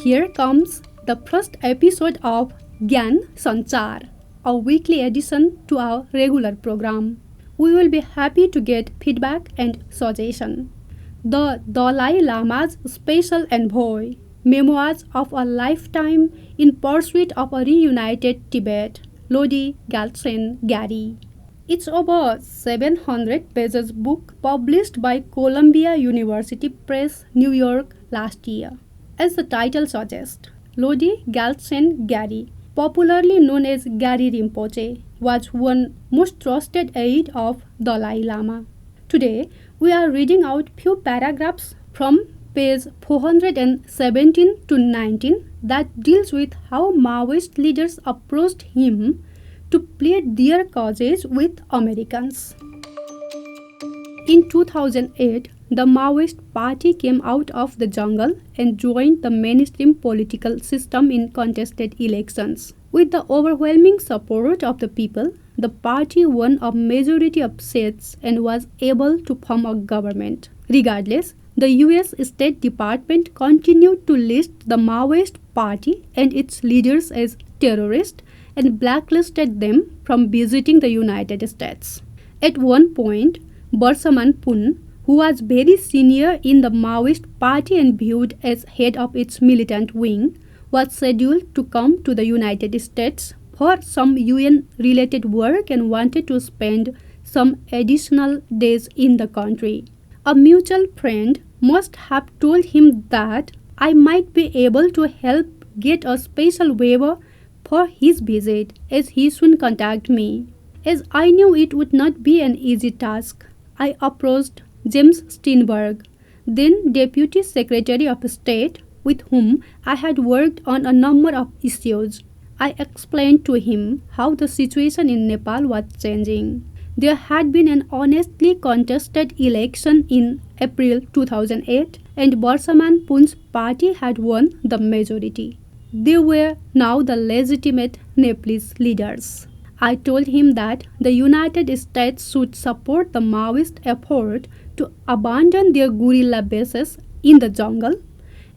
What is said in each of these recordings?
Here comes the first episode of Gyan, Sanchar, a weekly addition to our regular program. We will be happy to get feedback and suggestion. The Dalai Lama's Special Envoy, Memoirs of a Lifetime in Pursuit of a Reunited Tibet, Lodi Gyaltsen Gyari. It's over 700 pages book published by Columbia University Press, New York last year. As the title suggests, Lodi Gyaltsen Gyari, popularly known as Gyari Rimpoche, was one most trusted aide of Dalai Lama. Today, we are reading out few paragraphs from page 417 to 19 that deals with how Maoist leaders approached him to plead their causes with Americans. In 2008, the Maoist party came out of the jungle and joined the mainstream political system in contested elections. With the overwhelming support of the people, the party won a majority of seats and was able to form a government. Regardless, the US State Department continued to list the Maoist party and its leaders as terrorists and blacklisted them from visiting the United States. At one point, Deshsanchar, who was very senior in the Maoist party and viewed as head of its militant wing, was scheduled to come to the United States for some UN-related work and wanted to spend some additional days in the country. A mutual friend must have told him that I might be able to help get a special waiver for his visit, as he soon contacted me. As I knew it would not be an easy task, I approached James Steinberg, then Deputy Secretary of State, with whom I had worked on a number of issues. I explained to him how the situation in Nepal was changing. There had been an honestly contested election in April 2008, and Deshsanchar party had won the majority. They were now the legitimate Nepalese leaders. I told him that the United States should support the Maoist effort to abandon their guerrilla bases in the jungle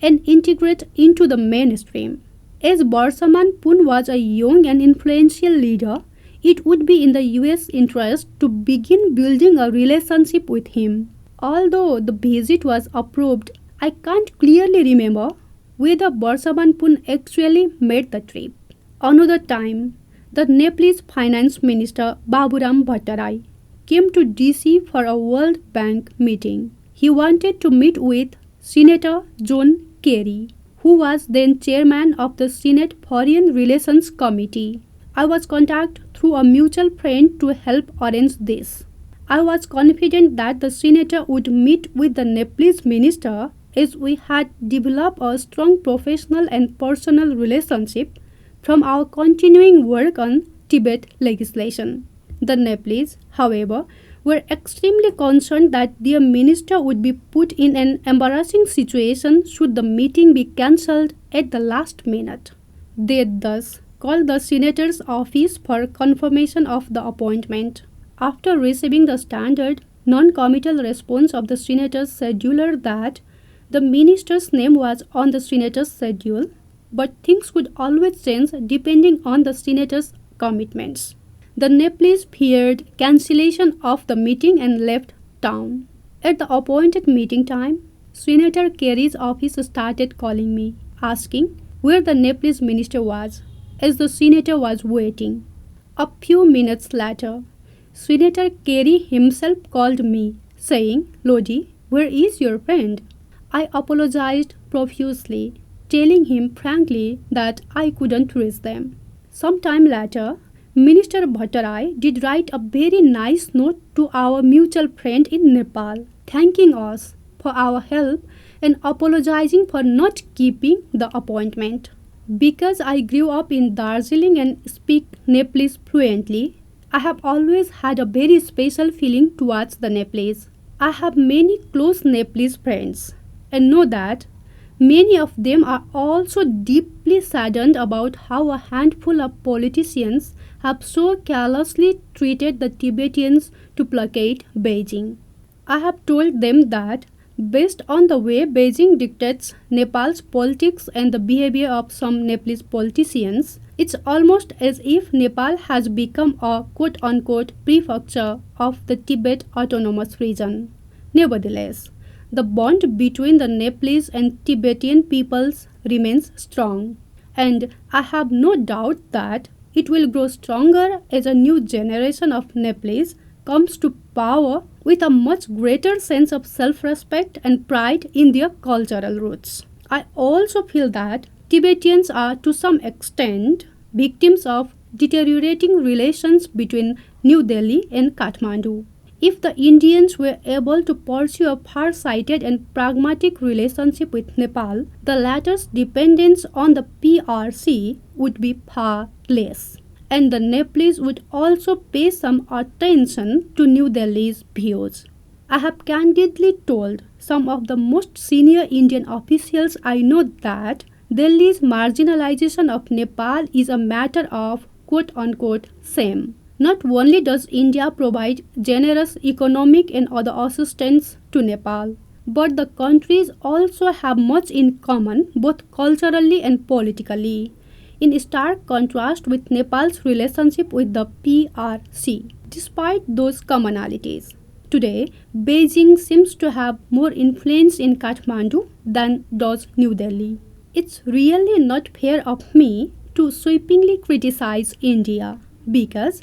and integrate into the mainstream. As Deshsanchar was a young and influential leader, it would be in the US interest to begin building a relationship with him. Although the visit was approved, I can't clearly remember whether Deshsanchar actually made the trip. Another time, the Nepalese Finance Minister Baburam Bhattarai came to DC for a World Bank meeting. He wanted to meet with Senator John Kerry, who was then chairman of the Senate Foreign Relations Committee. I was contacted through a mutual friend to help arrange this. I was confident that the senator would meet with the Nepalese minister, as we had developed a strong professional and personal relationship from our continuing work on Tibet legislation. The Nepalese, however, were extremely concerned that their minister would be put in an embarrassing situation should the meeting be cancelled at the last minute. They thus called the senator's office for confirmation of the appointment. After receiving the standard, non-committal response of the senator's scheduler that the minister's name was on the senator's schedule, but things could always change depending on the senator's commitments. The Nepalese feared cancellation of the meeting and left town. At the appointed meeting time, Senator Kerry's office started calling me, asking where the Nepalese minister was, as the senator was waiting. A few minutes later, Senator Kerry himself called me, saying, "Lodi, where is your friend?" I apologized profusely, telling him frankly that I couldn't reach them. Some time later, Minister Bhattarai did write a very nice note to our mutual friend in Nepal, thanking us for our help and apologizing for not keeping the appointment. Because I grew up in Darjeeling and speak Nepalese fluently, I have always had a very special feeling towards the Nepalese. I have many close Nepalese friends and know that many of them are also deeply saddened about how a handful of politicians have so carelessly treated the Tibetans to placate Beijing. I have told them that Based on the way Beijing dictates Nepal's politics and the behavior of some Nepalese politicians, it's almost as if Nepal has become a quote-unquote prefecture of the Tibet Autonomous Region. Nevertheless, the bond between the Nepalese and Tibetan peoples remains strong, and I have no doubt that it will grow stronger as a new generation of Nepalese comes to power with a much greater sense of self-respect and pride in their cultural roots. I also feel that Tibetans are to some extent victims of deteriorating relations between New Delhi and Kathmandu. If the Indians were able to pursue a far-sighted and pragmatic relationship with Nepal, the latter's dependence on the PRC would be far less, and the Nepalese would also pay some attention to New Delhi's views. I have candidly told some of the most senior Indian officials I know that Delhi's marginalization of Nepal is a matter of quote-unquote shame. Not only does India provide generous economic and other assistance to Nepal, but the countries also have much in common both culturally and politically, in stark contrast with Nepal's relationship with the PRC. Despite those commonalities, today Beijing seems to have more influence in Kathmandu than does New Delhi. It's really not fair of me to sweepingly criticize India because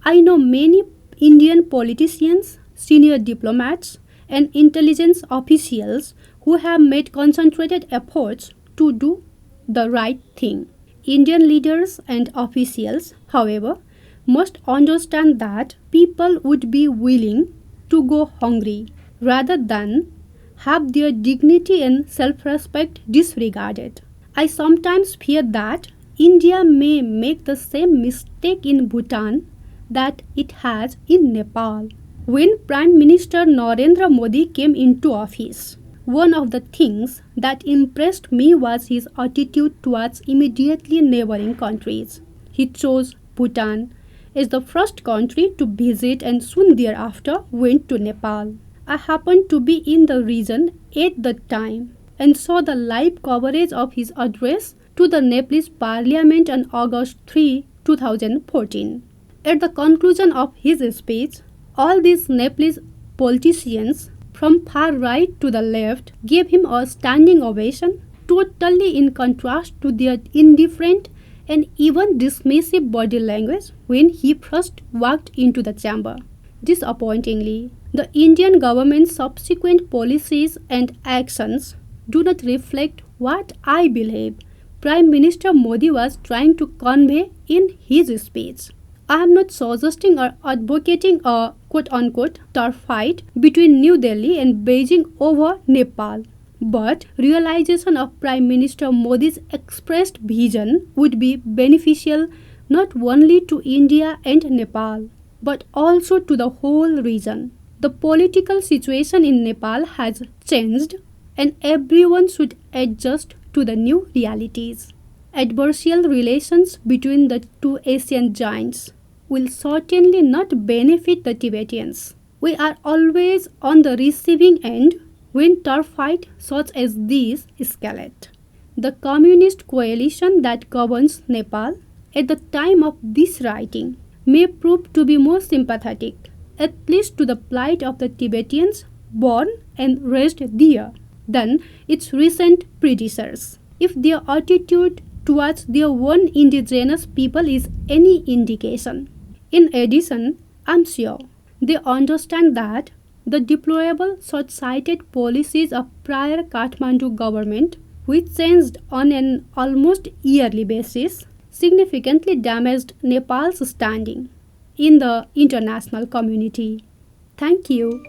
I know many Indian politicians, senior diplomats, and intelligence officials who have made concentrated efforts to do the right thing. Indian leaders and officials, however, must understand that people would be willing to go hungry rather than have their dignity and self-respect disregarded. I sometimes fear that India may make the same mistake in Bhutan that it has in Nepal. When Prime Minister Narendra Modi came into office, one of the things that impressed me was his attitude towards immediately neighboring countries. He chose Bhutan as the first country to visit and soon thereafter went to Nepal. I happened to be in the region at the time and saw the live coverage of his address to the Nepalese Parliament on August 3, 2014. At the conclusion of his speech, all these Nepalese politicians from far right to the left gave him a standing ovation, totally in contrast to their indifferent and even dismissive body language when he first walked into the chamber. Disappointingly, the Indian government's subsequent policies and actions do not reflect what I believe Prime Minister Modi was trying to convey in his speech. I am not suggesting or advocating a quote-unquote turf fight between New Delhi and Beijing over Nepal, but realization of Prime Minister Modi's expressed vision would be beneficial not only to India and Nepal, but also to the whole region. The political situation in Nepal has changed, and everyone should adjust to the new realities. Adversarial relations between the two Asian giants will certainly not benefit the Tibetans. We are always on the receiving end when turf fights such as these escalate. The communist coalition that governs Nepal at the time of this writing may prove to be more sympathetic, at least to the plight of the Tibetans born and raised there, than its recent predecessors. If their attitude towards their own indigenous people is any indication. In addition, I'm sure they understand that the deplorable short-sighted policies of prior Kathmandu government, which changed on an almost yearly basis, significantly damaged Nepal's standing in the international community. Thank you.